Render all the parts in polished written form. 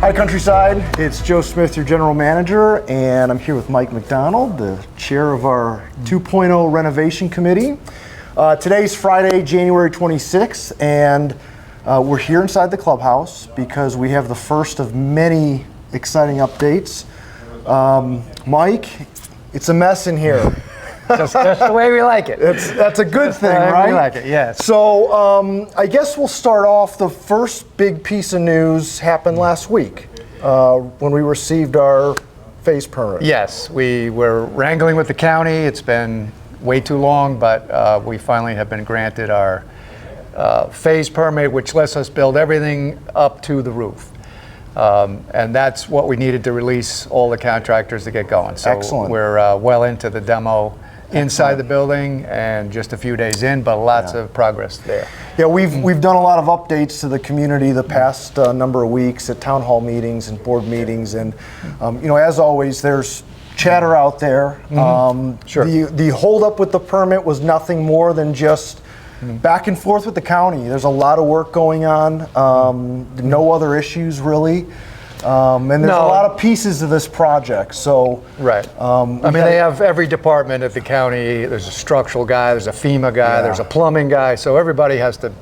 Hi Countryside, it's Joe Smith, your general manager, and I'm here with Mike McDonald, the chair of our 2.0 renovation committee. Today's Friday, January 26th, and we're here inside the clubhouse because we have the first of many exciting updates. Mike, it's a mess in here. Just the way we like it. That's a good thing, right? We like it, yes. So I guess we'll start off. The first big piece of news happened last week when we received our phase permit. Yes, we were wrangling with the county. It's been way too long, but we finally have been granted our phase permit, which lets us build everything up to the roof. And that's what we needed to release all the contractors to get going. So Excellent. We're well into the demo inside the building and just a few days in, but lots of progress there. Yeah, we've done a lot of updates to the community the past number of weeks at town hall meetings and board meetings, and as always, there's chatter out there. Sure. The holdup with the permit was nothing more than just back and forth with the county. There's a lot of work going on. No other issues really. And there's a lot of pieces of this project, so... Right. They have every department at the county. There's a structural guy, there's a FEMA guy, there's a plumbing guy, so everybody has to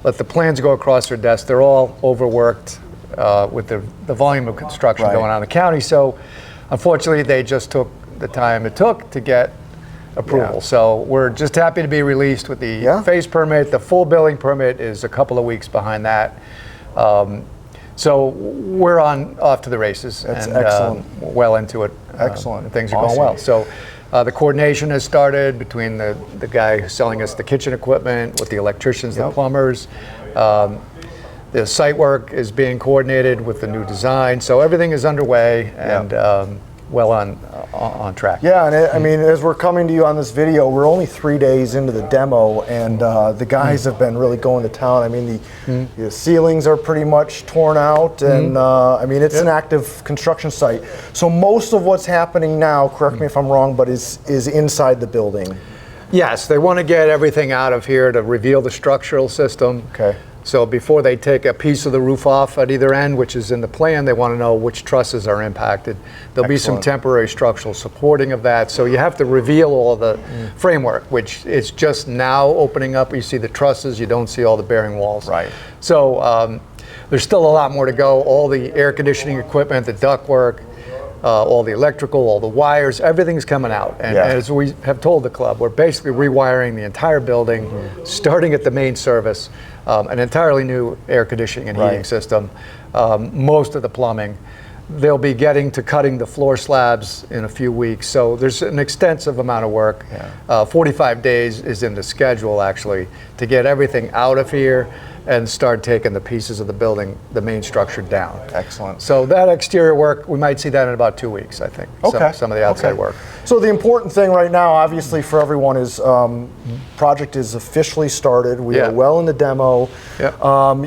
let the plans go across their desk. They're all overworked with the volume of construction going on in the county, so unfortunately they just took the time it took to get approval. So we're just happy to be released with the phase permit. The full building permit is a couple of weeks behind that. So we're off to the races. That's and, excellent. Well into it. Excellent. Things are going well. So the coordination has started between the guy who's selling us the kitchen equipment with the electricians, the plumbers. The site work is being coordinated with the new design. So everything is underway and well on track. Yeah, and as we're coming to you on this video, we're only 3 days into the demo, and the guys have been really going to town. The ceilings are pretty much torn out, and it's an active construction site. So most of what's happening now, correct me if I'm wrong, but is inside the building. Yes, they want to get everything out of here to reveal the structural system. Okay. So before they take a piece of the roof off at either end, which is in the plan, they want to know which trusses are impacted. There'll be some temporary structural supporting of that. So you have to reveal all the framework, which is just now opening up. You see the trusses, you don't see all the bearing walls. Right. So there's still a lot more to go. All the air conditioning equipment, the ductwork, all the electrical, all the wires, everything's coming out. And as we have told the club, we're basically rewiring the entire building, starting at the main service, an entirely new air conditioning and heating system, most of the plumbing. They'll be getting to cutting the floor slabs in a few weeks. So there's an extensive amount of work. 45 days is in the schedule, actually, to get everything out of here and start taking the pieces of the building, the main structure down. Excellent. So that exterior work, we might see that in about 2 weeks, I think. Okay. Some of the outside work. So the important thing right now, obviously, for everyone is project is officially started. We are well in the demo.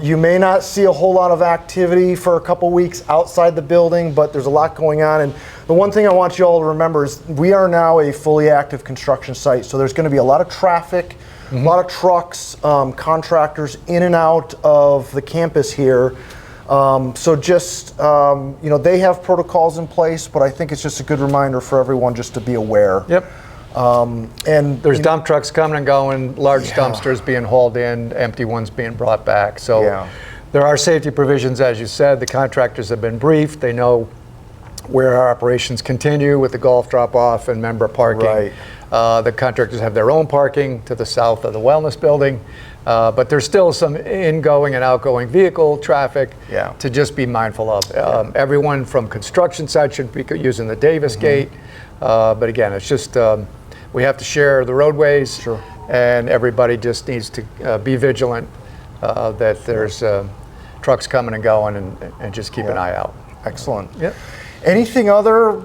You may not see a whole lot of activity for a couple weeks outside the building, but there's a lot going on. And the one thing I want you all to remember is we are now a fully active construction site. So there's going to be a lot of traffic, a lot of trucks, contractors in and out of the campus here. So just, they have protocols in place, but I think it's just a good reminder for everyone just to be aware. And there's dump trucks coming and going, large dumpsters being hauled in, empty ones being brought back. So there are safety provisions, as you said. The contractors have been briefed. They know where our operations continue with the golf drop-off and member parking. The contractors have their own parking to the south of the wellness building. But there's still some ingoing and outgoing vehicle traffic to just be mindful of. Everyone from construction site should be using the Davis Gate. But again, it's just, we have to share the roadways, and everybody just needs to be vigilant that there's trucks coming and going, and just keep an eye out. Excellent. Anything other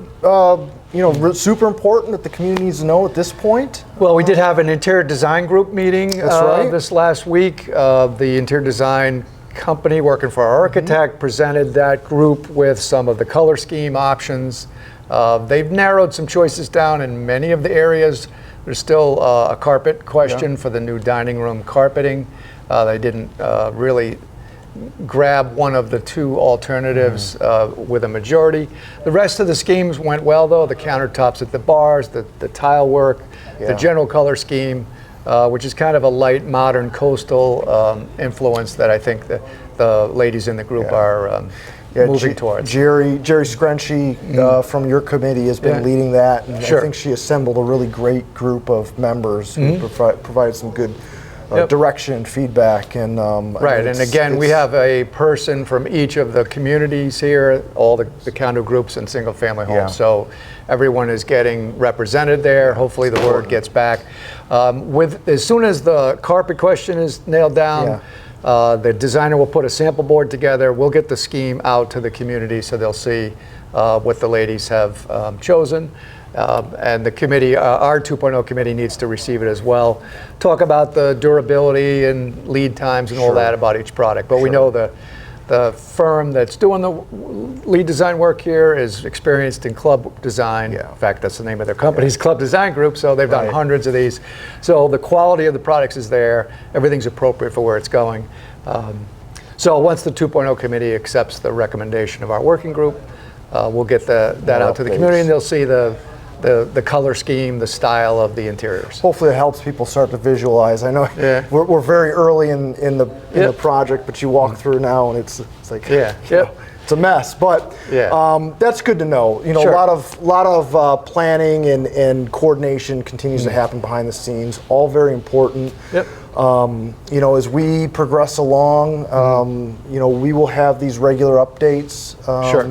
super important that the community needs to know at this point? Well, we did have an interior design group meeting this last week. The interior design company working for our architect presented that group with some of the color scheme options. They've narrowed some choices down in many of the areas. There's still a carpet question for the new dining room carpeting. They didn't really grab one of the two alternatives with a majority. The rest of the schemes went well, though. The countertops at the bars, the tile work, the general color scheme, which is kind of a light, modern, coastal influence that I think the ladies in the group are moving towards. Jerry Screnchy from your committee has been leading that, and I think she assembled a really great group of members who provided some good direction and feedback. And right, and again, we have a person from each of the communities here, all the condo groups and single-family homes. So everyone is getting represented there. Hopefully, the word gets back. As soon as the carpet question is nailed down. The designer will put a sample board together. We'll get the scheme out to the community so they'll see what the ladies have chosen. And the committee, our 2.0 committee, needs to receive it as well. Talk about the durability and lead times and all that about each product. But we know the firm that's doing the lead design work here is experienced in club design. In fact, that's the name of their company's Club Design Group, so they've done hundreds of these. So the quality of the products is there. Everything's appropriate for where it's going. So once the 2.0 committee accepts the recommendation of our working group, we'll get that out to the community, and they'll see the color scheme, the style of the interiors. Hopefully it helps people start to visualize. I know we're very early in the project, but you walk through now and it's like it's a mess. But that's good to know. You know, a lot of planning and coordination continues to happen behind the scenes. All very important. You know, as we progress along, you know, we will have these regular updates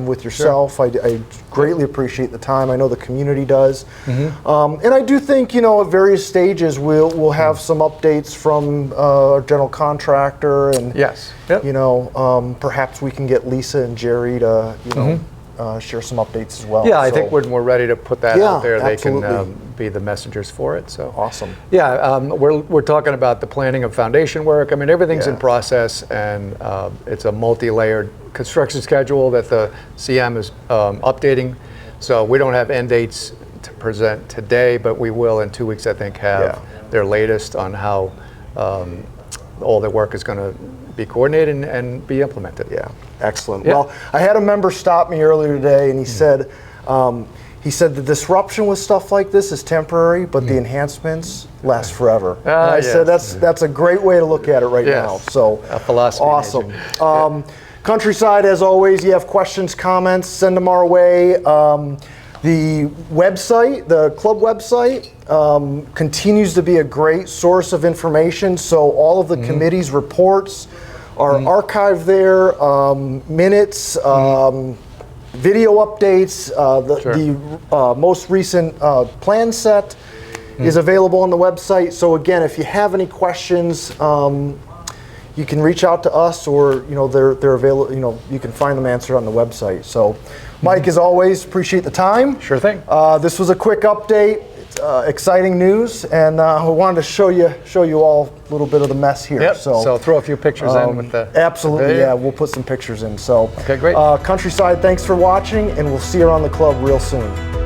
with yourself. I greatly appreciate the time. I know the community does. And I do think, you know, at various stages we'll have some updates from our general contractor, and you know, perhaps we can get Lisa and Jerry to, you know, share some updates as well. I think when we're ready to put that out there, they can be the messengers for it. So awesome. We're talking about the planning of foundation work. I mean, everything's in process, and it's a multi-layered construction schedule that the CM is updating. So we don't have end dates to present today, but we will in 2 weeks, I think, have their latest on how all the work is going to be coordinated and be implemented. Excellent. Well, I had a member stop me earlier today, and he said the disruption with stuff like this is temporary, but the enhancements last forever. And I said that's a great way to look at it right now. So a philosophy. Awesome. Countryside, as always, you have questions, comments, send them our way. The website, the club website, continues to be a great source of information. So all of the committee's reports are archived there, minutes, video updates, the most recent plan set is available on the website. So again, if you have any questions, you can reach out to us, or you know they're available. You know, you can find them answered on the website. So, Mike, as always, appreciate the time. Sure thing. This was a quick update. Exciting news, and we wanted to show you all a little bit of the mess here. So throw a few pictures in with the absolutely. We'll put some pictures in. So okay, great. Countryside, thanks for watching, and we'll see you around the club real soon.